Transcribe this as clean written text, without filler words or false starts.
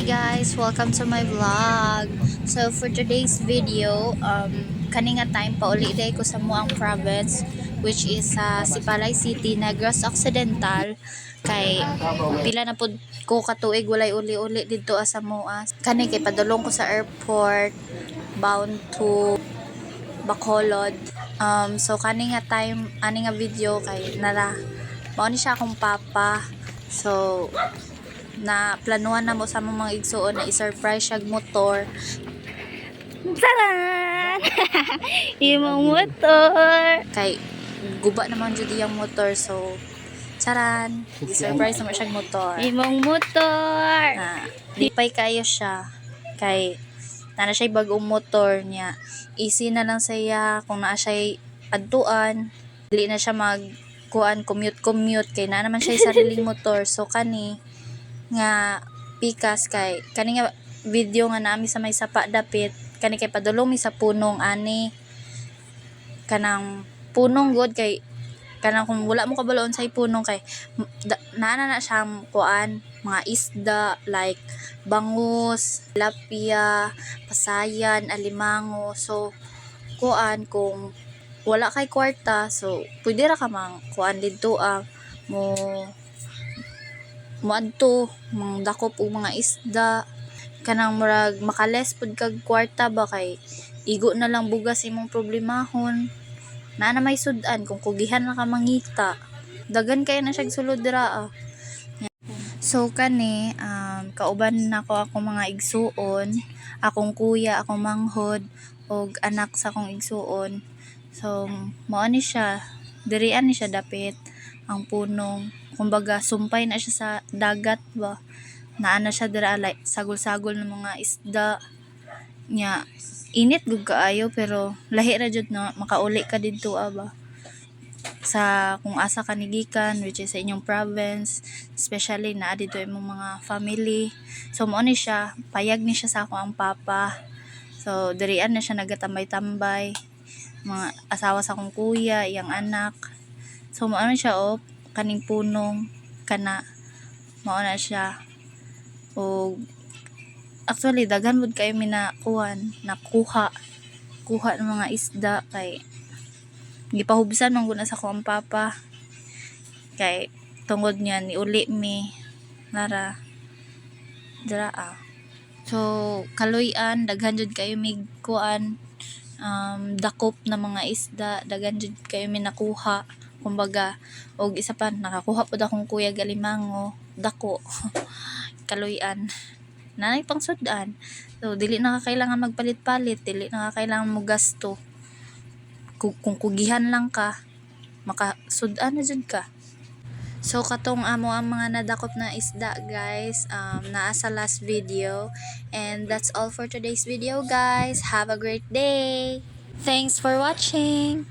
Hi guys, welcome to my vlog. So for today's video, kaninga time pa uli day ko sa Muang province, which is sa Sipalay City, Negros Occidental. Kay pila na pud ko katuig walay uli-uli dito sa Mua. Kani kay padulong ko sa airport bound to Bacolod. So kani nga time, ani nga video kay nara mao ni siya akong papa. So na planuhan na mo sa mga igsuon na i-surprise siya motor. Taran! Imong motor! Kay guba naman jud iyang motor, so charan, i-surprise naman siya motor. Imong motor! Na lipay kayo siya kay na siya bagong motor niya. Easy na lang sa iya kung naa siya adtuan, dili na siya mag commute kay na naman siya sariling motor. So kani nga pikas kay kani nga video nga naami sa may sapa dapit kani kay padulong mi sa punong ani kanang punong god kay kanang kung wala mo kabaloon sa punong kay naana na siyang kuan mga isda like bangus, tilapia, pasayan, alimango. So kuan kung wala kay kwarta, so pwede ra ka mang kuan didto mo moadto mang dakop og mga isda kanang murag makales pud kag kwarta ba kay igo na lang bugas imong problemahon na may sudan kung kugihan na ka mangita dagan kay na siya sulod dira. So kani kauban nako akong mga igsuon, akong kuya, akong manghod og anak sa akong igsuon. So mao ni siya dirian ni siya dapit ang punong, kumbaga sumpay na siya sa dagat ba, naana siya dira like sagol-sagol ng mga isda nya. Init gud kaayo pero lahi ra jud na makauli ka didto ba sa kung asa ka nigikan, which is sa inyong province, especially na dito imong mga family. So mao ni siya, payag ni siya sa ako ang papa. So dirian na siya nagatambay-tambay, mga asawa sa akong kuya, iyang anak. So mao na siya kaning punong kana mao na siya. O actually daghan pud kayo nakuha ng mga isda kay gipahubsan man gud na sa ko ang papa kay tungod niya ni uli mi nara dira. So kaluy-an daghan jud kayo mig kuan dakop na mga isda, daghan jud kayo mi nakuha. Kumbaga og isa pa nakakuha pud akong kuya galimango dako kaluy-an nanay pang sudan. So dili na kailangan magpalit-palit, dili na kailangan mo gasto. Kung kugihan lang ka makasudan na jud ka. So katong amo ang mga nadakop na isda guys, naa sa last video, and that's all for today's video guys. Have a great day. Thanks for watching.